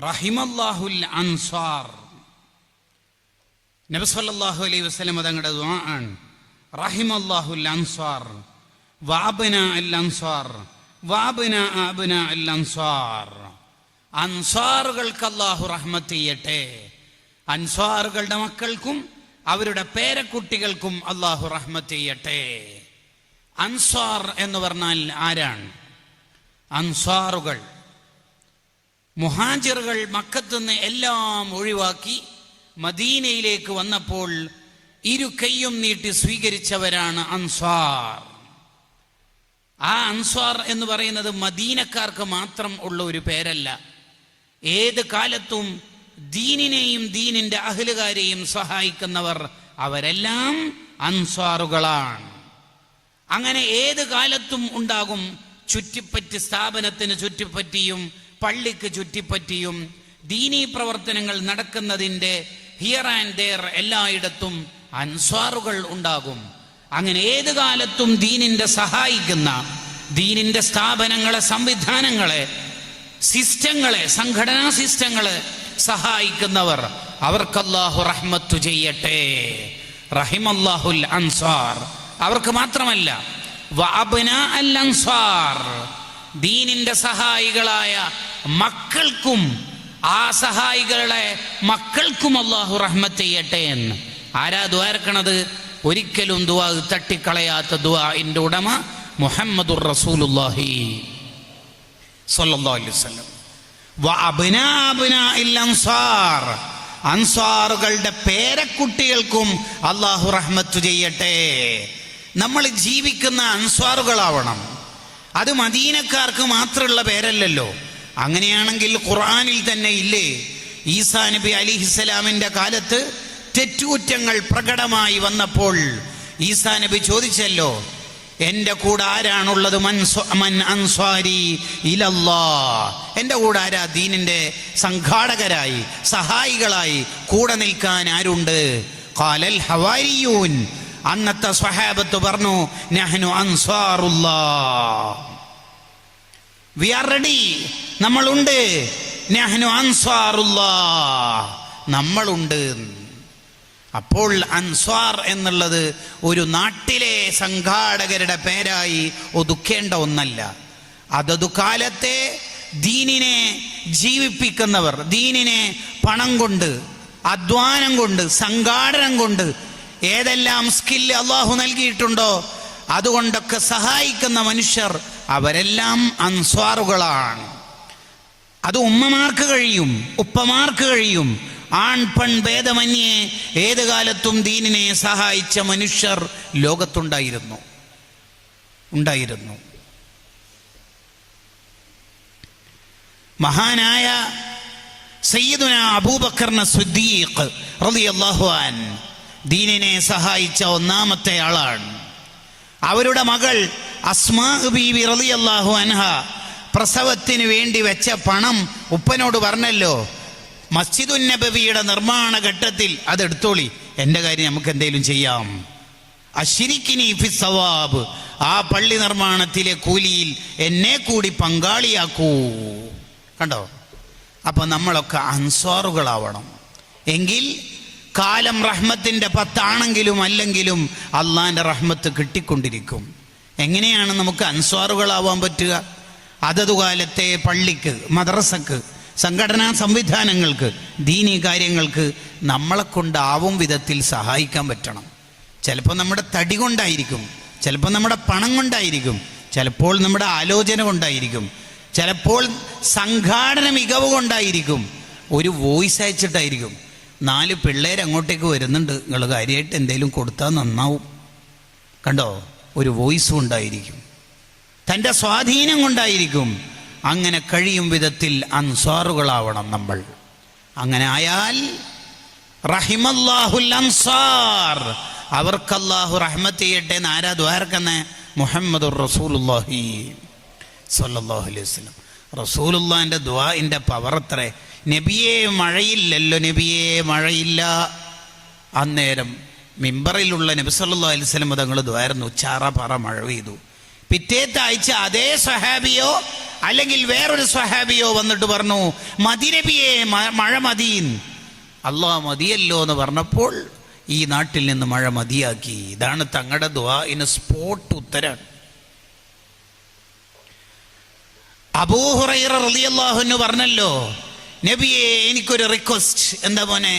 റഹിമല്ലാഹുൽ അൻസാർ. നബി സല്ലല്ലാഹു അലൈഹി വസല്ലം തങ്ങളുടെ ദുആ ആണ്, റഹിമല്ലാഹുൽ അൻസാർ വഅബ്നാ അൽ അൻസാർ വഅബ്നാ അബ്നാ അൽ അൻസാർ. അൻസാറുകൾക്ക് അല്ലാഹു റഹ്മത്ത് ചെയ്യട്ടെ, അൻസാറുകളുടെ മക്കൾക്കും അവരുടെ പേരക്കുട്ടികൾക്കും അല്ലാഹു റഹ്മത്ത് ചെയ്യട്ടെ. അൻസാർ എന്ന് പറഞ്ഞാൽ ആരാണ്? അൻസാറുകൾ മുഹാജിറുകൾ മക്കത്തുനിന്ന് എല്ലാം ഒഴിവാക്കി മദീനയിലേക്ക് വന്നപ്പോൾ ഇരു കൈയും നീട്ടി സ്വീകരിച്ചവരാണ് അൻസാർ. ആ അൻസാർ എന്ന് പറയുന്നത് മദീനക്കാർക്ക് മാത്രം ഉള്ള ഒരു പേരല്ല. ഏത് കാലത്തും ദീനിനെയും ദീനിന്റെ അഹ്ലുകാരെയും സഹായിക്കുന്നവർ അവരെല്ലാം അൻസാറുകളാണ്. അങ്ങനെ ഏത് കാലത്തും ഉണ്ടാകും ചുറ്റിപ്പറ്റി, സ്ഥാപനത്തിന് ചുറ്റിപ്പറ്റിയും പള്ളിക്ക് ചുറ്റിപ്പറ്റിയും ദീനീ പ്രവർത്തനങ്ങൾ നടക്കുന്നതിൻ്റെ ഹിയർ ആൻഡ് ദെയർ എല്ലായിടത്തും അൻസാറുകൾ ഉണ്ടാകും. അങ്ങനെ ഏത് കാലത്തും ദീനിന്റെ സഹായിക്കുന്ന, ദീനിന്റെ സ്ഥാപനങ്ങളെ, സംവിധാനങ്ങളെ, സിസ്റ്റങ്ങളെ, സംഘടനാ സിസ്റ്റങ്ങളെ സഹായിക്കുന്നവർ അവർക്ക് അല്ലാഹു റഹ്മത്ത് ചെയ്യട്ടെ. റഹിമല്ലാഹുൽ അൻസാർ. അവർക്ക് മാത്രമല്ല, വഅബ്നാ അൽ അൻസാർ, ദീനിന്റെ സഹായികളായ മക്കൾക്കും ആ സഹായികളുടെ മക്കൾക്കും അല്ലാഹു റഹ്മത്ത് ചെയ്യട്ടെ എന്ന്. ആരാ ദുആർക്കണത്? ഒരിക്കലും ദുആ തട്ടിക്കളയാത്ത ദുആഇന്റെ ഉടമ മുഹമ്മദുർ റസൂലുള്ളാഹി സ്വല്ലല്ലാഹു അലൈഹി വസല്ലം. വഅബ്നാ അബ്നാഇൽ അൻസാർ, അൻസാറുകളുടെ പേരക്കുട്ടികൾക്കും അല്ലാഹു റഹ്മത്ത് ചെയ്യട്ടെ. നമ്മൾ ജീവിക്കുന്ന അൻസാറുകളാവണം. അത് മദീനക്കാർക്ക് മാത്രമുള്ള പേരല്ലല്ലോ. അങ്ങനെയാണെങ്കിൽ ഖുർആനിൽ തന്നെ ഇല്ലേ, ഈസാ നബി അലിഹിസ്സലാമിന്റെ കാലത്ത് തെറ്റുകുറ്റങ്ങൾ പ്രകടമായി വന്നപ്പോൾ ഈസാ നബി ചോദിച്ചല്ലോ, എൻ്റെ കൂടെ ആരാണുള്ളത്? മൻ അൻസാരി ഇലല്ലാഹ്, എൻ്റെ കൂടെ ആരാ ദീനിന്റെ സംഘാടകരായി, സഹായികളായി കൂടെ നിൽക്കാൻ ആരുണ്ട്? ഖാലൽ ഹവാരിയൂൻ, അന്നത്തെ സ്വഹാബത്ത് പറഞ്ഞു, നഹ്നു അൻസാറുല്ലാഹ്, വി ആർ റെഡി, നമ്മളുണ്ട്. നഹ്നു അൻസാറുല്ലാഹ്, നമ്മളുണ്ട്. അപ്പോൾ അൻസാർ എന്നുള്ളത് ഒരു നാട്ടിലെ സംഘാടകരുടെ പേരായി ഒതുക്കേണ്ട ഒന്നല്ല. അതതു കാലത്തെ ദീനിനെ ജീവിപ്പിക്കുന്നവർ, ദീനിനെ പണം കൊണ്ട്, അധ്വാനം കൊണ്ട്, സംഘാടനം കൊണ്ട് ഏതെല്ലാം സ്കില്ല് അള്ളാഹു നൽകിയിട്ടുണ്ടോ അതുകൊണ്ടൊക്കെ സഹായിക്കുന്ന മനുഷ്യർ അവരെല്ലാം അൻസ്വാറുകളാണ്. അത് ഉമ്മമാർക്ക് കഴിയും, ഉപ്പമാർക്ക് കഴിയും. ആൺ പെൺ ഭേദമന്യേ ഏത് കാലത്തും ദീനിനെ സഹായിച്ച മനുഷ്യർ ലോകത്തുണ്ടായിരുന്നു. മഹാനായ സയ്യിദുന അബൂബക്കർ സിദ്ദീഖ് റളിയല്ലാഹു അൻഹു ദീനിനെ സഹായിച്ച ഒന്നാമത്തെ ആളാണ്. അവരുടെ മകൾ അസ്മാ ബീവി റളിയല്ലാഹു അൻഹ പ്രസവത്തിന് വേണ്ടി വെച്ച പണം ഉപ്പനോട് പറഞ്ഞല്ലോ, മസ്ജിദുൻ നബവിയുടെ നിർമ്മാണ ഘട്ടത്തിൽ അതെടുത്തോളി, എൻ്റെ കാര്യം നമുക്ക് എന്തെങ്കിലും ചെയ്യാം. അശ്രിക്കിനി ഫി സവാബ്, ആ പള്ളി നിർമ്മാണത്തിലെ കൂലിയിൽ എന്നെ കൂടി പങ്കാളിയാക്കൂ. കണ്ടോ? അപ്പൊ നമ്മളൊക്കെ അൻസ്വാറുകളാവണം. എങ്കിൽ കാലം റഹ്മത്തിന്റെ 10 ആണെങ്കിലും അല്ലെങ്കിലും അള്ളാന്റെ റഹ്മത്ത് കിട്ടിക്കൊണ്ടിരിക്കും. എങ്ങനെയാണ് നമുക്ക് അൻസ്വാറുകളാവാൻ പറ്റുക? അതതു കാലത്തെ പള്ളിക്ക്, മദ്രസക്ക്, സംഘടനാ സംവിധാനങ്ങൾക്ക്, ദീനീ കാര്യങ്ങൾക്ക് നമ്മളെ കൊണ്ടാവും വിധത്തിൽ സഹായിക്കാൻ പറ്റണം. ചിലപ്പോൾ നമ്മുടെ തടി കൊണ്ടായിരിക്കും, ചിലപ്പോൾ നമ്മുടെ പണം കൊണ്ടായിരിക്കും, ചിലപ്പോൾ നമ്മുടെ ആലോചന കൊണ്ടായിരിക്കും, ചിലപ്പോൾ സംഘാടന മികവ് കൊണ്ടായിരിക്കും, ഒരു വോയിസ് അയച്ചിട്ടായിരിക്കും. 4 പിള്ളേർ അങ്ങോട്ടേക്ക് വരുന്നുണ്ട്, നിങ്ങൾ കാര്യമായിട്ട് എന്തെങ്കിലും കൊടുത്താൽ നന്നാവും. കണ്ടോ? ഒരു വോയിസ് കൊണ്ടായിരിക്കും, തൻ്റെ സ്വാധീനം കൊണ്ടായിരിക്കും. അങ്ങനെ കഴിയും വിധത്തിൽ അൻസാറുകളാവണം നമ്മൾ. അങ്ങനെ ആയാൽ റഹിമല്ലാഹുൽ അൻസാർ, അവർക്ക് അല്ലാഹു റഹ്മത്ത് ചെയ്യട്ടെ എന്ന് ആരാ ദുആർക്കുന്നേ? മുഹമ്മദുർ റസൂലുള്ളാഹി സ്വല്ലല്ലാഹു അലൈഹി വസല്ലം. റസൂലുള്ളാഹിന്റെ ദുആഇന്റെ പവർ അത്രേ. നബിയെ മഴയില്ലല്ലോ, നബിയെ മഴയില്ല. അന്നേരം മിമ്പറിലുള്ള നബി സല്ലല്ലാഹു അലൈഹി വസല്ലം തങ്ങൾ ദുആയിരുന്നു, ചാറ പറ മഴ പെയ്തു. പിറ്റേത്തെ ആഴ്ച അതേ സഹാബിയോ അല്ലെങ്കിൽ വേറൊരു സ്വഹാബിയോ വന്നിട്ട് പറഞ്ഞു മദിനബിയെ മഴ മദീൻ, അള്ളാഹ് മതിയല്ലോ എന്ന് പറഞ്ഞപ്പോൾ ഈ നാട്ടിൽ നിന്ന് മഴ മതിയാക്കി. ഇതാണ് തങ്ങളുടെ ദുആഇന് സ്പോട്ട് ഉത്തരം. അബൂ ഹുറൈറ റളിയല്ലാഹു അൻഹു പറഞ്ഞല്ലോ, നബിയെ എനിക്കൊരു റിക്വസ്റ്റ്. എന്താ മോനെ?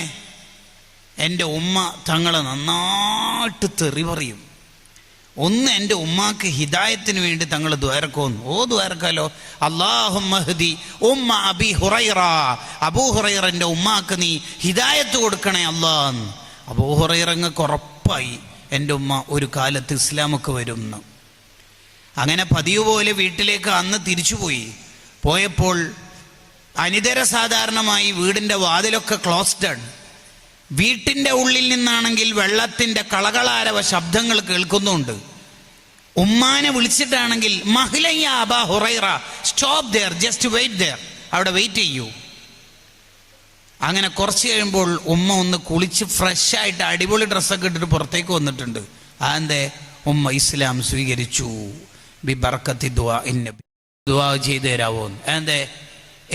എൻ്റെ ഉമ്മ തങ്ങളെ നന്നായിട്ട് തെറി പറയും. ഒന്ന് എൻ്റെ ഉമ്മാക്ക് ഹിദായത്തിന് വേണ്ടി തങ്ങൾ ദ്വാരക്കോന്ന്. ഓ ദ്വാരക്കാലോ. അല്ലാഹുമ്മ ഹ്ദി ഉമ്മ അബി ഹുറൈറ, അബൂ ഹുറൈറൻ്റെ ഉമ്മാക്ക് നീ ഹിദായത്ത് കൊടുക്കണേ അല്ലാഹ്. അബൂ ഹുറൈറങ്ങക്ക് ഉറപ്പായി എൻ്റെ ഉമ്മ ഒരു കാലത്ത് ഇസ്ലാമൊക്കെ വരും എന്ന്. അങ്ങനെ പതിവ് പോലെ വീട്ടിലേക്ക് അന്ന് തിരിച്ചുപോയി. പോയപ്പോൾ അനിതര സാധാരണമായി വീടിൻ്റെ വാതിലൊക്കെ ക്ലോസ്ഡ് ആണ്. വീട്ടിൻ്റെ ഉള്ളിൽ നിന്നാണെങ്കിൽ വെള്ളത്തിൻ്റെ കളകളാരവ ശബ്ദങ്ങൾ കേൾക്കുന്നുണ്ട്. ഉമ്മാനെ വിളിച്ചിട്ടാണെങ്കിൽ മഹ്ലയ്യ അബാ ഹുറൈറ, stop there, just wait there, അവിടെ വെയിറ്റ് ചെയ്യൂ. അങ്ങനെ കുറച്ച് കഴിയുമ്പോൾ ഉമ്മ ഒന്ന് കുളിച്ച് ഫ്രഷ് ആയിട്ട് അടിപൊളി ഡ്രസ്സൊക്കെ ഇട്ടിട്ട് പുറത്തേക്ക് വന്നിട്ടുണ്ട്. അതെന്തേ? ഉമ്മ ഇസ്ലാം സ്വീകരിച്ചു. ബി ബർക്കത്തി ദുആ നബി, ദുആ ചെയ്തു തരാവോ? എന്തേ?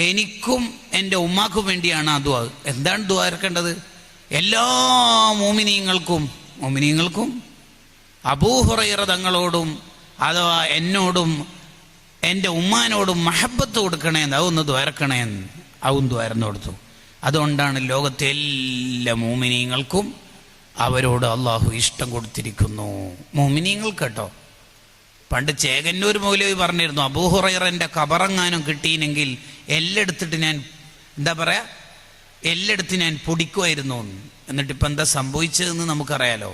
എനിക്കും എൻ്റെ ഉമ്മാക്കും വേണ്ടിയാണ് ആ ദുആ. എന്താണ് ദുആ ഇറക്കേണ്ടത്? എല്ലാ മോമിനീങ്ങൾക്കും അബൂ ഹുറൈറ തങ്ങളോടും അഥവാ എന്നോടും എൻ്റെ ഉമ്മാനോടും മഹബത്ത് കൊടുക്കണേന്ന്, അതൊന്ന് ദ്വാരക്കണേന്ന് അവൻ ദ്വാരന്ന് കൊടുത്തു. അതുകൊണ്ടാണ് ലോകത്തെ എല്ലാ മോമിനീങ്ങൾക്കും അവരോട് അള്ളാഹു ഇഷ്ടം കൊടുത്തിരിക്കുന്നു. മോമിനീങ്ങൾക്ക് കേട്ടോ. പണ്ട് ചേകന്നൂർ മൗലവി പറഞ്ഞിരുന്നു, അബൂ ഹുറൈറൻ്റെ ഖബറെങ്ങാനും കിട്ടിയില്ലെങ്കിൽ എല്ലായിടത്തിട്ട് ഞാൻ എല്ലായിടത്തും ഞാൻ പൊടിക്കുമായിരുന്നു. എന്നിട്ടിപ്പോൾ എന്താ സംഭവിച്ചതെന്ന് നമുക്കറിയാലോ.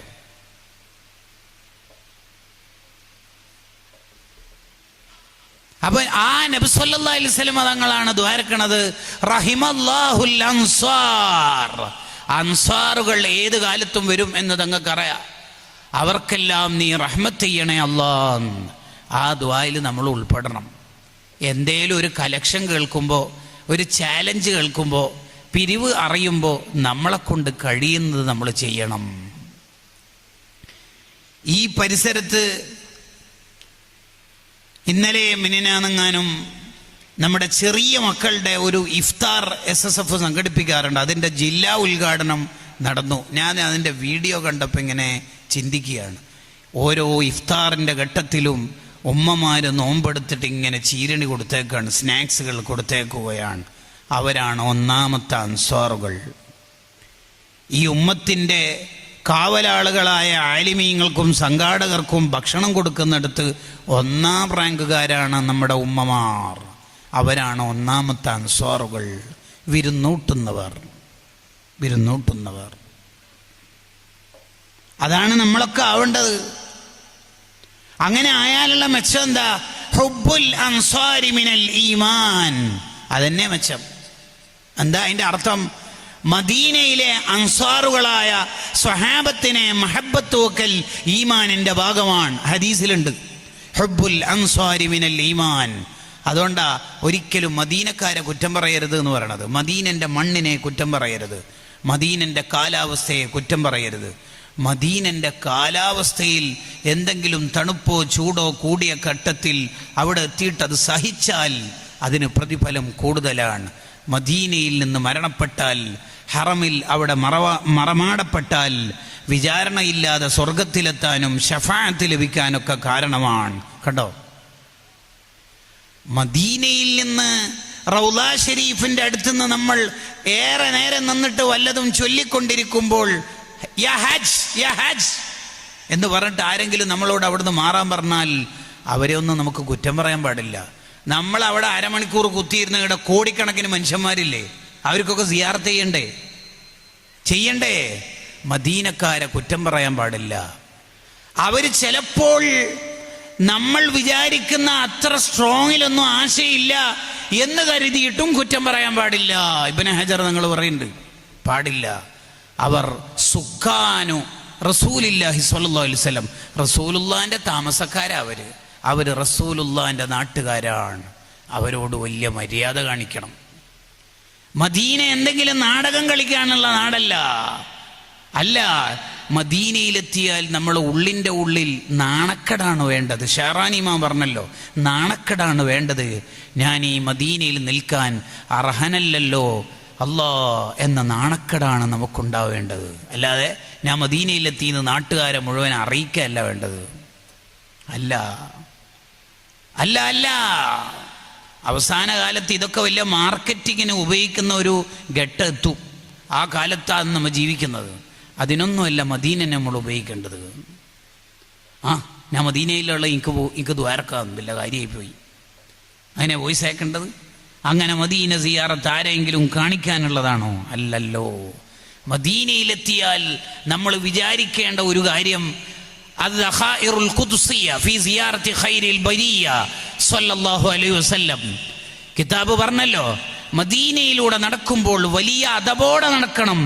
അപ്പൊ ആ നബി സല്ലല്ലാഹു അലൈഹി വസല്ലം തങ്ങളാണ് ദ്വാരക്കണത്, റഹിമല്ലാഹുൽ അൻസാർ. അൻസാറുകൾ ഏത് കാലത്തും വരും എന്ന് തങ്ങൾക്കറിയാം. അവർക്കെല്ലാം നീ റഹ്മത്ത് ചെയ്യണേ അല്ലാഹ്. ആ ദുആയിൽ നമ്മൾ ഉൾപ്പെടണം. എന്തേലും ഒരു കലക്ഷൻ കേൾക്കുമ്പോൾ, ഒരു ചാലഞ്ച് കേൾക്കുമ്പോൾ, പിരിവ് അറിയുമ്പോൾ നമ്മളെ കൊണ്ട് കഴിയുന്നത് നമ്മൾ ചെയ്യണം. ഈ പരിസരത്ത് ഇന്നലെ മിനിനാണെങ്ങാനും നമ്മുടെ ചെറിയ മക്കളുടെ ഒരു ഇഫ്താർ SSF സംഘടിപ്പിക്കാറുണ്ട്. അതിൻ്റെ ജില്ലാ ഉദ്ഘാടനം നടന്നു. ഞാൻ അതിൻ്റെ വീഡിയോ കണ്ടപ്പോൾ ഇങ്ങനെ ചിന്തിക്കുകയാണ്. ഓരോ ഇഫ്താറിൻ്റെ ഘട്ടത്തിലും ഉമ്മമാർ നോമ്പെടുത്തിട്ട് ഇങ്ങനെ ചീരണി കൊടുത്തേക്കാണ്, സ്നാക്സുകൾ കൊടുത്തേക്കുകയാണ്. അവരാണ് ഒന്നാമത്തെ അൻസാറുകൾ. ഈ ഉമ്മത്തിൻ്റെ കാവലാളുകളായ ആലിമീങ്ങൾക്കും സംഘാടകർക്കും ഭക്ഷണം കൊടുക്കുന്നിടത്ത് ഒന്നാം റാങ്കുകാരാണ് നമ്മുടെ ഉമ്മമാർ. അവരാണ് ഒന്നാമത്തെ അൻസാറുകൾ. വിരുന്നൂട്ടുന്നവർ. അതാണ് നമ്മളൊക്കെ ആവേണ്ടത്. അങ്ങനെ ആയാലുള്ള മെച്ചം എന്താ? ഹുബ്ബുൽ അൻസാരി മിനൽ ഈമാൻ. അതന്നെ മെച്ചം. എന്താ അതിൻ്റെ അർത്ഥം? മദീനയിലെ അൻസാറുകളായ സ്വഹാബത്തിനെ മഹബത്ത് വെക്കൽ ഈമാനിൻ്റെ ഭാഗമാണ്. ഹദീസിലുണ്ട് ഹുബ്ബുൽ അൻസാരി മിനൽ ഈമാൻ. അതുകൊണ്ടാ ഒരിക്കലും മദീനക്കാരെ കുറ്റം പറയരുത് എന്ന് പറയണത്. മദീനൻ്റെ മണ്ണിനെ കുറ്റം പറയരുത്, മദീനൻ്റെ കാലാവസ്ഥയെ കുറ്റം പറയരുത്. മദീനൻ്റെ കാലാവസ്ഥയിൽ എന്തെങ്കിലും തണുപ്പോ ചൂടോ കൂടിയ ഘട്ടത്തിൽ അവിടെ എത്തിയിട്ട് അത് സഹിച്ചാൽ അതിന് പ്രതിഫലം കൂടുതലാണ്. മദീനയിൽ നിന്ന് മരണപ്പെട്ടാൽ, ഹറമിൽ അവിടെ മറമാടപ്പെട്ടാൽ വിചാരണയില്ലാതെ സ്വർഗത്തിലെത്താനും ശഫാഅത്ത് ലഭിക്കാനൊക്കെ കാരണമാണ്. കണ്ടോ? മദീനയിൽ നിന്ന് റൗള ഷരീഫിൻ്റെ അടുത്തുനിന്ന് നമ്മൾ ഏറെ നേരം നിന്നിട്ട് വല്ലതും ചൊല്ലിക്കൊണ്ടിരിക്കുമ്പോൾ യാ ഹജ്ജ് യാ ഹജ്ജ് എന്ന് പറഞ്ഞിട്ട് ആരെങ്കിലും നമ്മളോട് അവിടുന്ന് മാറാൻ പറഞ്ഞാൽ അവരെ ഒന്നും നമുക്ക് കുറ്റം പറയാൻ പാടില്ല. നമ്മൾ അവിടെ അരമണിക്കൂർ കുത്തിയിരുന്ന ഇവിടെ കോടിക്കണക്കിന് മനുഷ്യന്മാരില്ലേ, അവർക്കൊക്കെ സിയാറത്ത് ചെയ്യണ്ടേ? മദീനക്കാരെ കുറ്റം പറയാൻ പാടില്ല. അവർ ചിലപ്പോൾ നമ്മൾ വിചാരിക്കുന്ന അത്ര സ്ട്രോങ്ങിലൊന്നും ആശയില്ല എന്ന് കരുതിയിട്ടും കുറ്റം പറയാൻ പാടില്ല. ഇബ്നു ഹജർ നിങ്ങൾ പറയുന്നുണ്ട്, പാടില്ല. അവർ സുഖാനു റസൂലുള്ളാഹി സ്വല്ലല്ലാഹു അലൈഹി വസല്ലം, റസൂലുള്ളാഹിന്റെ താമസക്കാരാ അവർ റസൂലുള്ളാഹിന്റെ നാട്ടുകാരാണ്. അവരോട് വലിയ മര്യാദ കാണിക്കണം. മദീന എന്തെങ്കിലും നാടകം കളിക്കാനുള്ള നാടല്ല. മദീനയിലെത്തിയാൽ നമ്മൾ ഉള്ളിൻ്റെ ഉള്ളിൽ നാണക്കേടാണ് വേണ്ടത്. ഷാറാനിമാ പറഞ്ഞല്ലോ, നാണക്കേടാണ് വേണ്ടത്. ഞാൻ ഈ മദീനയിൽ നിൽക്കാൻ അർഹനല്ലല്ലോ അല്ലാ എന്ന നാണക്കേടാണ് നമുക്കുണ്ടാവേണ്ടത്. അല്ലാതെ ഞാൻ മദീനയിലെത്തിയെന്ന് നാട്ടുകാരെ മുഴുവൻ അറിയിക്കുകയല്ല വേണ്ടത്. അല്ല അല്ല അല്ല അവസാന കാലത്ത് ഇതൊക്കെ വലിയ മാർക്കറ്റിങ്ങിന് ഉപയോഗിക്കുന്ന ഒരു ഘട്ടെത്തും. ആ കാലത്താണ് നമ്മൾ ജീവിക്കുന്നത്. അതിനൊന്നുമല്ല മദീന നമ്മൾ ഉപയോഗിക്കേണ്ടത്. ഞാൻ മദീനയിലുള്ള എനിക്ക് ദ്വാരക്കാവുന്നില്ല, കാര്യമായി പോയി. അങ്ങനെ വോയിസ് അയക്കേണ്ടത് അങ്ങനെ മദീന സിയാറത്ത് ആരെങ്കിലും കാണിക്കാനുള്ളതാണോ? അല്ലല്ലോ. മദീനയിലെത്തിയാൽ നമ്മൾ വിചാരിക്കേണ്ട ഒരു കാര്യം, അത് ദഖായിറുൽ ഖുദ്സിയ ഫീ സിയാറത്തി ഖൈറിൽ ബരിയ സ്വല്ലല്ലാഹു അലൈഹി വസല്ലം കിതാബ് പറഞ്ഞല്ലോ, മദീനയിലൂടെ നടക്കുമ്പോൾ വലിയ അദബോടെ നടക്കണം.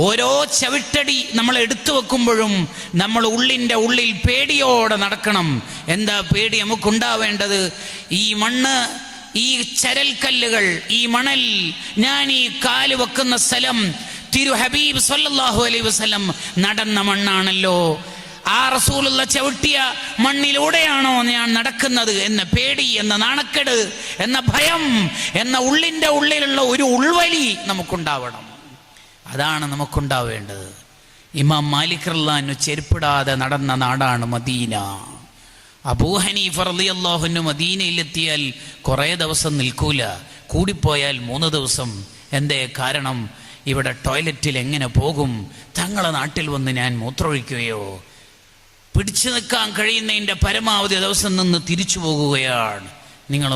ഓരോ ചവിട്ടടി നമ്മൾ എടുത്തു വെക്കുമ്പോഴും നമ്മൾ ഉള്ളിൻ്റെ ഉള്ളിൽ പേടിയോടെ നടക്കണം. എന്താ പേടി നമുക്കുണ്ടാവേണ്ടത്? ഈ മണ്ണ്, ഈ ചരൽക്കല്ലുകൾ, ഈ മണൽ, ഞാൻ ഈ കാല് വെക്കുന്ന സ്ഥലം തിരു ഹബീബ് സല്ലല്ലാഹു അലൈഹി വസല്ലം നടന്ന മണ്ണാണല്ലോ. ആ റസൂലുള്ള ചവിട്ടിയ മണ്ണിലൂടെയാണോ ഞാൻ നടക്കുന്നത് എന്ന പേടി, എന്ന നാണക്കേട്, എന്ന ഭയം, എന്ന ഉള്ളിൻ്റെ ഉള്ളിലുള്ള ഒരു ഉൾവലി നമുക്കുണ്ടാവണം. അതാണ് നമുക്കുണ്ടാവേണ്ടത്. ഇമാം മാലിക് റളിയല്ലാഹു അൻഹു ചെരുപ്പിടാതെ നടന്ന നാടാണ് മദീന. അബൂ ഹനീഫ റളിയല്ലാഹു അൻഹു മദീനയിലെത്തിയാൽ കുറേ ദിവസം നിൽക്കൂല, കൂടിപ്പോയാൽ 3 ദിവസം. എന്തേ കാരണം? ഇവിടെ ടോയ്ലറ്റിൽ എങ്ങനെ പോകും? തങ്ങളെ നാട്ടിൽ വന്ന് ഞാൻ മൂത്രമൊഴിക്കുകയോ? പിടിച്ചു നിൽക്കാൻ കഴിയുന്നതിൻ്റെ പരമാവധി ദിവസം നിന്ന് തിരിച്ചു പോകുകയാണ്. നിങ്ങൾ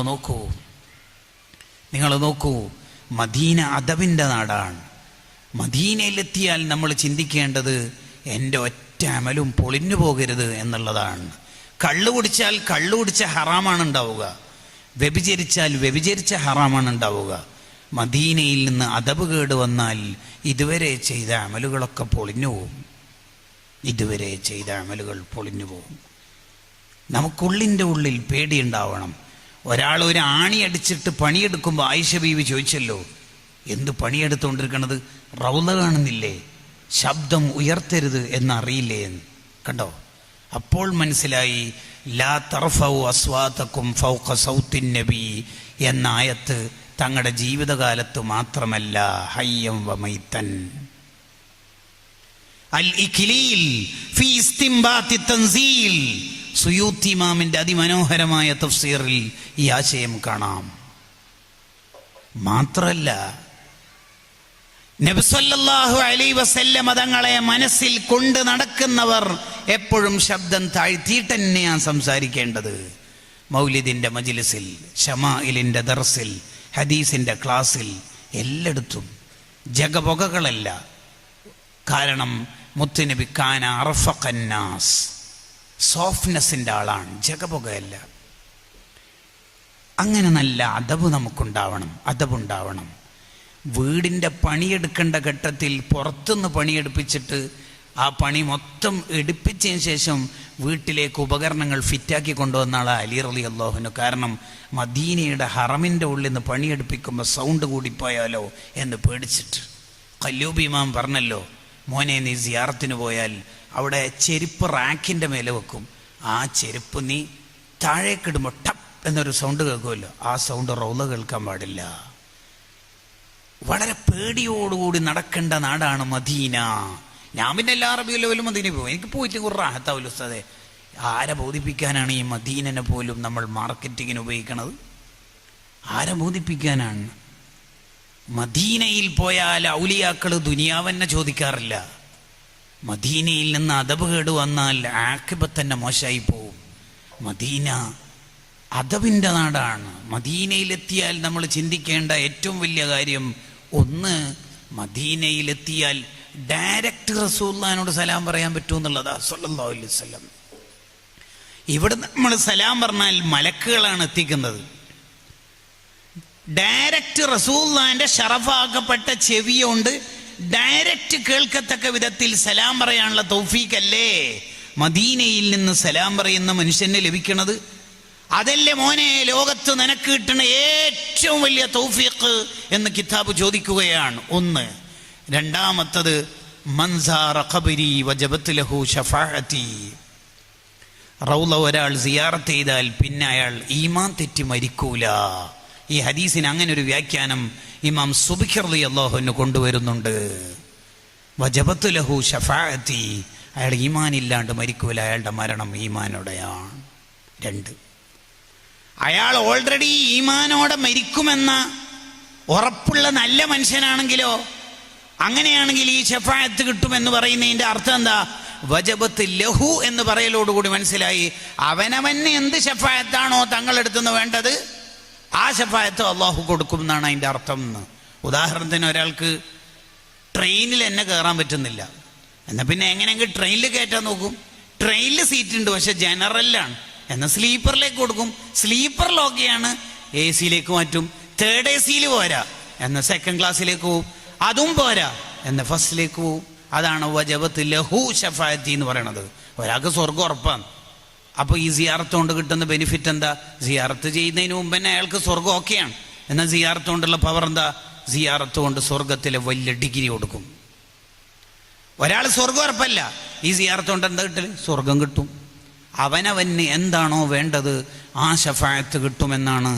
നോക്കൂ, മദീന അദബിൻ്റെ നാടാണ്. മദീനയിലെത്തിയാൽ നമ്മൾ ചിന്തിക്കേണ്ടത് എൻ്റെ ഒറ്റ അമലും പൊളിഞ്ഞു പോകരുത് എന്നുള്ളതാണ്. കള്ളു കുടിച്ച ഹറാമാണ് ഉണ്ടാവുക, വ്യഭിചരിച്ചാൽ വ്യഭിചരിച്ച ഹറാമാണ് ഉണ്ടാവുക. മദീനയിൽ നിന്ന് അദബ് കേട് വന്നാൽ ഇതുവരെ ചെയ്ത അമലുകളൊക്കെ പൊളിഞ്ഞു പോകും. നമുക്കുള്ളിൻ്റെ ഉള്ളിൽ പേടിയുണ്ടാവണം. ഒരാൾ ഒരു ആണി അടിച്ചിട്ട് പണിയെടുക്കുമ്പോൾ ആയിഷ ബീവി ചോദിച്ചല്ലോ, എന്ത് പണിയെടുത്തുകൊണ്ടിരിക്കണത്? റൗള കാണുന്നില്ലേ? ശബ്ദം ഉയർത്തരുത് എന്നറിയില്ലേ എന്ന്. കണ്ടോ? അപ്പോൾ മനസ്സിലായി, ലാ തർഫഉ അസ്വാതകും ഫൗഖ സൗത്തിൻ നബി എന്ന ആയത്ത് തങ്ങളുടെ ജീവിതകാലത്ത് മാത്രമല്ല, ഹയ്യം വമൈതൻ. അൽ ഇഖ്ലീൽ ഫീ ഇസ്തിംബാത്തി തൻസീൽ, സുയൂത്തി ഇമാമിന്റെ അതിമനോഹരമായ തഫ്സീറിൽ ഈ ആശയം കാണാം. മാത്രമല്ല, നബി സല്ലല്ലാഹു അലൈഹി വസല്ലം തങ്ങളെ മനസ്സിൽ കൊണ്ട് നടക്കുന്നവർ എപ്പോഴും ശബ്ദം താഴ്ത്തിയിട്ട് തന്നെയാണ് സംസാരിക്കേണ്ടത്. മൗലിദിന്റെ മജ്ലിസിൽ, ശമാഇലിന്റെ ദർസിൽ, ഹദീസിന്റെ ക്ലാസ്സിൽ, എല്ലായിടത്തും ജഗപൊകകളല്ല. കാരണം മുത്തുനബി കാന അർഫഖന്നാസ്, സോഫ്റ്റ്നെസ്സിൻ്റെ ആളാണ്, ജഗപൊകയല്ല. അങ്ങനെ നല്ല അദബുണ്ടാവണം. വീടിൻ്റെ പണിയെടുക്കേണ്ട ഘട്ടത്തിൽ പുറത്തുനിന്ന് പണിയെടുപ്പിച്ചിട്ട് ആ പണി മൊത്തം എടുപ്പിച്ചതിന് ശേഷം വീട്ടിലേക്ക് ഉപകരണങ്ങൾ ഫിറ്റാക്കി കൊണ്ടുവന്ന ആളാണ് അലി റളിയല്ലാഹു അൻഹു. കാരണം മദീനയുടെ ഹറമിൻ്റെ ഉള്ളിൽ നിന്ന് പണിയെടുപ്പിക്കുമ്പോൾ സൗണ്ട് കൂടിപ്പോയാലോ എന്ന് പേടിച്ചിട്ട്. ഖല്ലൂബി ഇമാം പറഞ്ഞല്ലോ, മോനെ നീ സിയാറത്തിന് പോയാൽ അവിടെ ചെരുപ്പ് റാക്കിൻ്റെ മേലെ വെക്കും. ആ ചെരുപ്പ് നീ താഴേക്കിടുമ്പോൾ ടപ്പ് എന്നൊരു സൗണ്ട് കേൾക്കുമല്ലോ, ആ സൗണ്ട് റൗള കേൾക്കാൻ പാടില്ല. വളരെ പേടിയോടുകൂടി നടക്കേണ്ട നാടാണ് മദീന. ഞാൻ പിന്നെ എല്ലാ റബീഉൽ അവ്വലും മദീനയിൽ പോകും. എനിക്ക് പോയിട്ട് കുറേ റാഹത്താവില്ല ഉസ്താദേ. ആരെ ബോധിപ്പിക്കാനാണ് ഈ മദീനനെ പോലും നമ്മൾ മാർക്കറ്റിങ്ങിന് ഉപയോഗിക്കണത്? ആരെ ബോധിപ്പിക്കാനാണ്? മദീനയിൽ പോയാൽ ഔലിയാക്കൾ ദുനിയാവെന്നെ ചോദിക്കാറില്ല. മദീനയിൽ നിന്ന് അദബ് കേട് വന്നാൽ ആഖിബത്ത് തന്നെ മോശമായി പോവും. മദീന അദബിൻ്റെ നാടാണ്. മദീനയിലെത്തിയാൽ നമ്മൾ ചിന്തിക്കേണ്ട ഏറ്റവും വലിയ കാര്യം, ഒന്ന്, മദീനയിലെത്തിയാൽ ഡയറക്റ്റ് റസൂലുള്ളാഹിനോട് സലാം പറയാൻ പറ്റുമെന്നുള്ളതാ സ്വല്ലല്ലാഹു അലൈഹി വസല്ലം. ഇവിടെ നമ്മൾ സലാം പറഞ്ഞാൽ മലക്കുകളാണ് എത്തിക്കുന്നത്. ഡയറക്റ്റ് റസൂലുള്ളാഹിന്റെ ഷറഫാക്കപ്പെട്ട ചെവിയോണ്ട് ഡയറക്റ്റ് കേൾക്കത്തക്ക വിധത്തിൽ സലാം പറയാനുള്ള തൗഫീഖല്ലേ മദീനയിൽ നിന്ന് സലാം പറയുന്ന മനുഷ്യന് ലഭിക്കണത്? അതല്ലേ മോനെ ലോകത്ത് നിനക്ക് കിട്ടുന്ന ഏറ്റവും വലിയ തൗഫീഖ് എന്ന് കിതാബ് ചോദിക്കുകയാണ്. ഒന്ന്. രണ്ടാമത്തത്, മൻസാറ ഖബരി വജബത് ലഹു ശഫാഅതി. റൗള ഒരാൾ സിയാറത്ത് ചെയ്താൽ പിന്നെ അയാൾ ഈമാൻ തെറ്റി മരിക്കൂല. ഈ ഹദീസിന് അങ്ങനെ ഒരു വ്യാഖ്യാനം ഇമാം സുബ്കി റളിയല്ലാഹു അൻഹു കൊണ്ടുവരുന്നുണ്ട്. വജബത് ലഹു ശഫാഅതി, അയാൾ ഈമാൻ ഇല്ലാണ്ട് മരിക്കൂല, അയാളുടെ മരണം ഈമാനോടെയാണ്. 2, അയാൾ ഓൾറെഡി ഈമാനോടെ മരിക്കുമെന്ന ഉറപ്പുള്ള നല്ല മനുഷ്യനാണെങ്കിലോ, അങ്ങനെയാണെങ്കിൽ ഈ ശഫാഅത്ത് കിട്ടുമെന്ന് പറയുന്നതിൻ്റെ അർത്ഥം എന്താ? വജബത്ത് ലഹു എന്ന് പറയലോടുകൂടി മനസ്സിലായി അവനവന് എന്ത് ശഫാഅത്താണോ തങ്ങളെടുത്തുനിന്ന് വേണ്ടത് ആ ശഫാഅത്ത് അള്ളാഹു കൊടുക്കും എന്നാണ് അതിൻ്റെ അർത്ഥം. ഉദാഹരണത്തിന് ഒരാൾക്ക് ട്രെയിനിൽ എന്നെ കയറാൻ പറ്റുന്നില്ല, എന്നാൽ പിന്നെ എങ്ങനെയെങ്കിലും ട്രെയിനിൽ കയറ്റാൻ നോക്കും. ട്രെയിനിൽ സീറ്റ് ഉണ്ട്, പക്ഷെ ജനറലാണ്, എന്നാൽ സ്ലീപ്പറിലേക്ക് കൊടുക്കും. സ്ലീപ്പറിൽ ഓക്കെയാണ്, എ സിയിലേക്ക് മാറ്റും. 3rd AC പോരാ, എന്നാൽ 2nd ക്ലാസ്സിലേക്ക് പോവും. അതും പോരാ, എന്നാൽ ഫസ്റ്റിലേക്ക് പോവും. അതാണ് വജബത്ത് ലഹു ശഫാഅത്തി എന്ന് പറയണത്. ഒരാൾക്ക് സ്വർഗം ഉറപ്പാണ്. അപ്പോൾ ഈ സിയാറത്ത് കൊണ്ട് കിട്ടുന്ന ബെനിഫിറ്റ് എന്താ? സിയാറത്ത് ചെയ്യുന്നതിന് മുമ്പ് തന്നെ അയാൾക്ക് സ്വർഗം ഓക്കെയാണ്. എന്നാൽ സിയാറത്ത് കൊണ്ടുള്ള പവർ എന്താ? സിയാറത്ത് കൊണ്ട് സ്വർഗത്തിലെ വലിയ ഡിഗ്രി കൊടുക്കും. ഒരാൾ സ്വർഗം ഉറപ്പല്ല, ഈ സിയാറത്ത് കൊണ്ട് എന്താ കിട്ടല്? സ്വർഗം കിട്ടും. അവനവന് എന്താണോ വേണ്ടത് ആ ശഫാഅത്ത് കിട്ടുമെന്നാണ്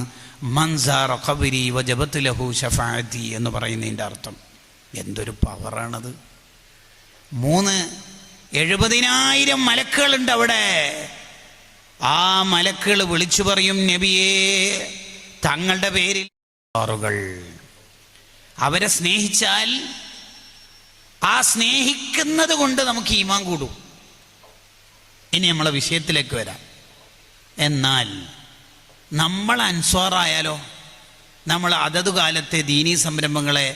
മൻസാറ ഖബരി വജബത് ലഹു ശഫാഅത്തി എന്ന് പറയുന്നതിൻ്റെ അർത്ഥം. എന്തൊരു പവറാണത്! 3 70,000 മലക്കുകളുണ്ട് അവിടെ. ആ മലക്കുകൾ വിളിച്ചു പറയും, നബിയേ തങ്ങളുടെ പേരിൽ ആറുകൾ. അവരെ സ്നേഹിച്ചാൽ ആ സ്നേഹിക്കുന്നത് കൊണ്ട് നമുക്ക് ഈമാൻ കൂടും. ഇനി നമ്മളെ വിഷയത്തിലേക്ക് വരാം. എന്നാൽ നമ്മൾ അൻസ്വാറായാലോ, നമ്മൾ അതത് കാലത്തെ ദീനീ സംരംഭങ്ങളെ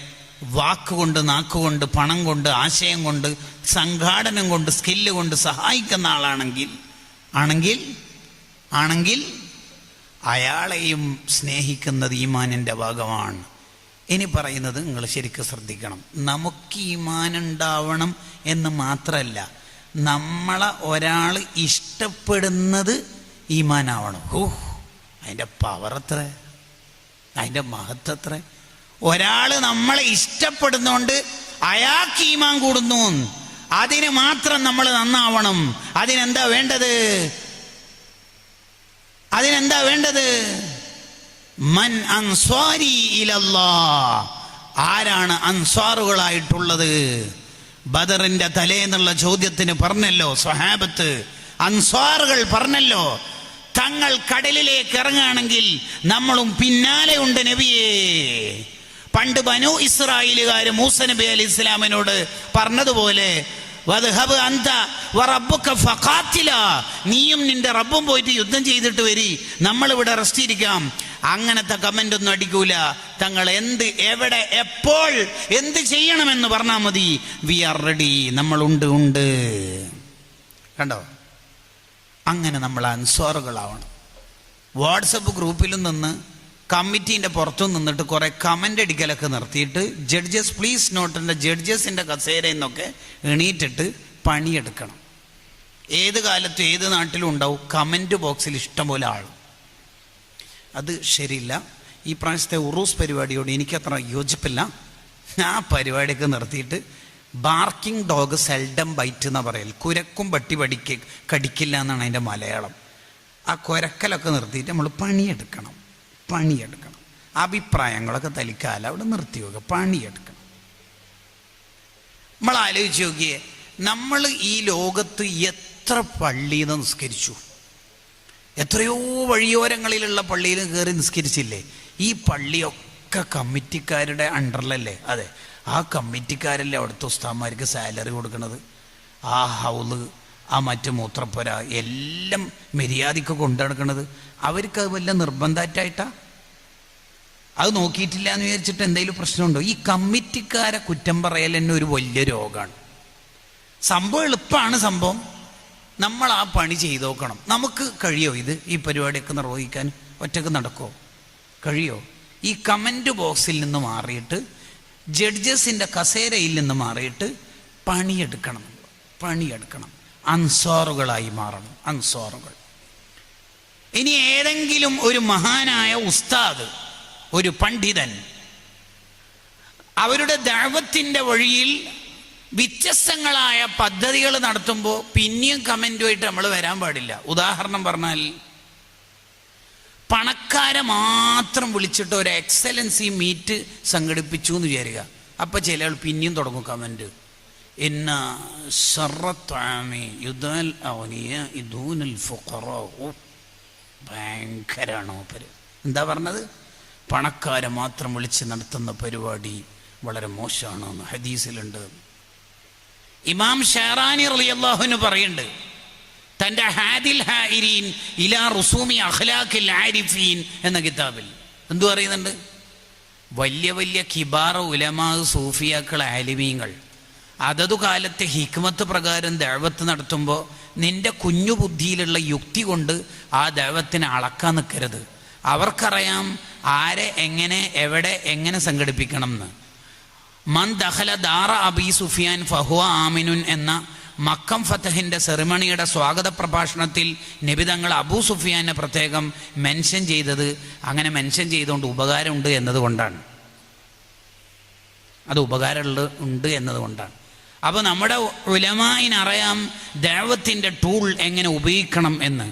വാക്കുകൊണ്ട്, നാക്കുകൊണ്ട്, പണം കൊണ്ട്, ആശയം കൊണ്ട്, സംഘാടനം കൊണ്ട്, സ്കില്ല് കൊണ്ട് സഹായിക്കുന്ന ആണെങ്കിൽ അയാളെയും സ്നേഹിക്കുന്നത് ഈമാനിൻ്റെ ഭാഗമാണ്. ഇനി പറയുന്നത് നിങ്ങൾ ശരിക്കും ശ്രദ്ധിക്കണം. നമുക്ക് ഈമാനുണ്ടാവണം എന്ന് മാത്രമല്ല, നമ്മളെ ഒരാൾ ഇഷ്ടപ്പെടുന്നത് ഈമാനാവണം. അതിൻ്റെ പവർ എത്ര, അതിൻ്റെ മഹത്വം എത്ര! ഒരാൾ നമ്മളെ ഇഷ്ടപ്പെടുന്നോണ്ട് അയാൾക്ക് ഈമാൻ കൂടുന്നു. അതിന് മാത്രം നമ്മൾ നന്നാവണം. അതിനെന്താ വേണ്ടത്? മൻ അൻസ്വാരി ഇലല്ലാഹ്. ആരാണ് അൻസ്വാറുകളായിട്ടുള്ളത്? ബദറിന്റെ തലേന്നുള്ള ചോദ്യത്തിന് പറഞ്ഞല്ലോ സ്വഹാബത്ത്, അൻസ്വാറുകൾ പറഞ്ഞല്ലോ, തങ്ങൾ കടലിലേക്ക് ഇറങ്ങുകയാണെങ്കിൽ നമ്മളും പിന്നാലെ ഉണ്ട് നബിയേ. പണ്ട് ബനു ഇസ്രായേലുകാർ മൂസ നബി അലൈഹി ഇസ്ലാമിനോട് പറഞ്ഞതുപോലെ, വദ്ഹബ് അന്ത വറബ്ബുക ഫഖാതില, നീയും നിന്റെ റബ്ബും പോയിട്ട് യുദ്ധം ചെയ്തിട്ട് വരി, നമ്മളിവിടെ റെസ്റ്റ് ഇരിക്കാം. അങ്ങനത്തെ കമന്റ് ഒന്നും അടിക്കൂല. തങ്ങൾ എന്ത്, എവിടെ, എപ്പോൾ എന്ത് ചെയ്യണമെന്ന് പറഞ്ഞാൽ മതി. വി ആർ റെഡി, നമ്മളുണ്ട്. കണ്ടോ? അങ്ങനെ നമ്മൾ അൻസ്വാറുകളാവണം. വാട്സപ്പ് ഗ്രൂപ്പിലും നിന്ന് കമ്മിറ്റീൻ്റെ പുറത്തും നിന്നിട്ട് കുറെ കമൻ്റ് അടിക്കലൊക്കെ നിർത്തിയിട്ട് ജഡ്ജസ് പ്ലീസ് നോട്ടിൻ്റെ ജഡ്ജസിൻ്റെ കസേരയിൽ നിന്നൊക്കെ എണീറ്റിട്ട് പണിയെടുക്കണം. ഏത് കാലത്തും ഏത് നാട്ടിലും ഉണ്ടാവും കമൻറ്റ് ബോക്സിൽ ഇഷ്ടംപോലെ ആൾ. അത് ശരിയില്ല. ഈ പ്രാവശ്യത്തെ ഉറൂസ് പരിപാടിയോട് എനിക്കത്ര യോജിപ്പില്ല. ആ പരിപാടിയൊക്കെ നിർത്തിയിട്ട് ബാർക്കിംഗ് ഡോഗ് സെൽഡം ബൈറ്റ് എന്നാ പറയൽ. കുരക്കും പട്ടി കടിക്കില്ല എന്നാണ് അതിൻ്റെ മലയാളം. ആ കുരക്കലൊക്കെ നിർത്തിയിട്ട് നമ്മൾ പണിയെടുക്കണം. അഭിപ്രായങ്ങളൊക്കെ തലിക്കാല അവിടെ നിർത്തി വെക്കുക, പണിയെടുക്കണം. നമ്മൾ ആലോചിച്ച് നോക്കിയേ, നമ്മൾ ഈ ലോകത്ത് എത്ര പള്ളിയിൽ നിന്ന് നിസ്കരിച്ചു, എത്രയോ വഴിയോരങ്ങളിലുള്ള പള്ളിയിൽ കയറി നിസ്കരിച്ചില്ലേ? ഈ പള്ളിയൊക്കെ കമ്മിറ്റിക്കാരുടെ അണ്ടറിലല്ലേ? അതെ, ആ കമ്മിറ്റിക്കാരല്ലേ അവിടുത്തെ ഉസ്താദ്മാർക്ക് സാലറി കൊടുക്കുന്നത്. ആ ഹൗള്, ആ മറ്റു മൂത്രപ്പുര എല്ലാം മര്യാദയ്ക്ക് കൊണ്ടു നടക്കുന്നത്. അവർക്ക് അത് വല്ല നിർബന്ധമായിട്ടാ? അത് നോക്കിയിട്ടില്ല എന്ന് വിചാരിച്ചിട്ട് എന്തെങ്കിലും പ്രശ്നമുണ്ടോ? ഈ കമ്മിറ്റിക്കാരെ കുറ്റം പറയൽ തന്നെ ഒരു വലിയ രോഗമാണ്. സംഭവം എളുപ്പമാണ്. സംഭവം നമ്മൾ ആ പണി ചെയ്ത് നോക്കണം. നമുക്ക് കഴിയോ ഈ പരിപാടിയൊക്കെ നിർവഹിക്കാൻ? ഒറ്റക്ക് നടക്കുമോ? കഴിയോ? ഈ കമൻറ്റ് ബോക്സിൽ നിന്ന് മാറിയിട്ട്, ജഡ്ജസിൻ്റെ കസേരയിൽ നിന്ന് മാറിയിട്ട് പണിയെടുക്കണം. അൻസ്വാറുകളായി മാറണം. അൻസ്വാറുകൾ. ഇനി ഏതെങ്കിലും ഒരു മഹാനായ ഉസ്താദ്, ഒരു പണ്ഡിതൻ അവരുടെ ദഅവത്തിന്റെ വഴിയിൽ വ്യത്യസ്തങ്ങളായ പദ്ധതികൾ നടത്തുമ്പോൾ പിന്നെയും കമൻറ്റുമായിട്ട് നമ്മൾ വരാൻ പാടില്ല. ഉദാഹരണം പറഞ്ഞാൽ, പണക്കാരെ മാത്രം വിളിച്ചിട്ട് ഒരു എക്സലൻസി മീറ്റ് സംഘടിപ്പിച്ചു എന്ന് വിചാരിക്കുക. അപ്പം ചില ആൾ പിന്നെയും തുടങ്ങും കമൻറ്റ്, ഇന്ന ശർറത്വാമി യുദ്ധൽ അവനിയ ഇദൂനൽ ഫുഖറാ. ഭയങ്കരാണോ പര്? എന്താ പറഞ്ഞത്? പണക്കാരെ മാത്രം വിളിച്ച് നടത്തുന്ന പരിപാടി വളരെ മോശമാണെന്ന് ഹദീസിലുണ്ട്. ഇമാം ഷെഹറാനി റളിയല്ലാഹു അൻഹു പറയുന്നുണ്ട് തൻ്റെ ഹാദിൽ ഹായിരീൻ ഇലാ റുസൂമി അഖ്ലാഖിൽ ആരിഫീൻ എന്ന കിതാബിൽ. എന്തു പറയുന്നുണ്ട്? വലിയ വലിയ കിബാറ ഉലമാ, സൂഫിയാക്കൾ, ആലിമീങ്ങൾ അതതു കാലത്തെ ഹിക്മത്ത് പ്രകാരം ദഅവത്ത് നടത്തുമ്പോൾ നിന്റെ കുഞ്ഞു ബുദ്ധിയിലുള്ള യുക്തി കൊണ്ട് ആ ദഅവത്തിനെ അളക്കാൻ നിൽക്കരുത്. അവർക്കറിയാം ആരെ എങ്ങനെ എവിടെ എങ്ങനെ സംഘടിപ്പിക്കണം എന്ന്. മൻ ദഖല ദാറ അബി സുഫിയാൻ ഫഹുവ ആമിനുൻ എന്ന മക്കം ഫതഹിൻ്റെ സെറിമണിയുടെ സ്വാഗത പ്രഭാഷണത്തിൽ നബി തങ്ങൾ അബൂ സുഫിയാനെ പ്രത്യേകം മെൻഷൻ ചെയ്തത് അങ്ങനെ മെൻഷൻ ചെയ്തുകൊണ്ട് ഉപകാരമുണ്ട് എന്നതുകൊണ്ടാണ്. അത് ഉപകാരമുണ്ട് എന്നതുകൊണ്ടാണ്. അപ്പോൾ നമ്മുടെ ഉലമായിനറിയാം ദഅവത്തിൻ്റെ ടൂൾ എങ്ങനെ ഉപയോഗിക്കണം എന്ന്.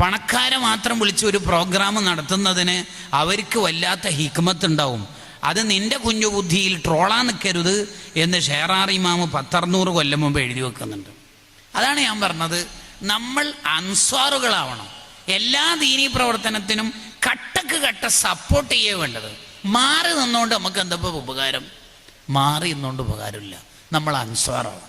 പണക്കാരെ മാത്രം വിളിച്ച് ഒരു പ്രോഗ്രാം നടത്തുന്നതിന് അവർക്ക് വല്ലാത്ത ഹിക്മത്ത് ഉണ്ടാവും. അത് നിന്റെ കുഞ്ഞു ബുദ്ധിയിൽ ട്രോളാൻ നിൽക്കരുത് എന്ന് ഷെഹറാനി ഇമാം 1600 കൊല്ലം മുമ്പ് എഴുതി വെക്കുന്നുണ്ട്. അതാണ് ഞാൻ പറഞ്ഞത്, നമ്മൾ അൻസ്വാറുകളാവണം. എല്ലാ ദീനീ പ്രവർത്തനത്തിനും കട്ടക്ക് കട്ട സപ്പോർട്ട് ചെയ്യേ വേണ്ടത്. മാറി നിന്നുകൊണ്ട് നമുക്ക് എന്താ ഉപകാരം? മാറി നിന്നുകൊണ്ട് ഉപകാരമില്ല. നമ്മൾ അൻസ്വാറാണ്.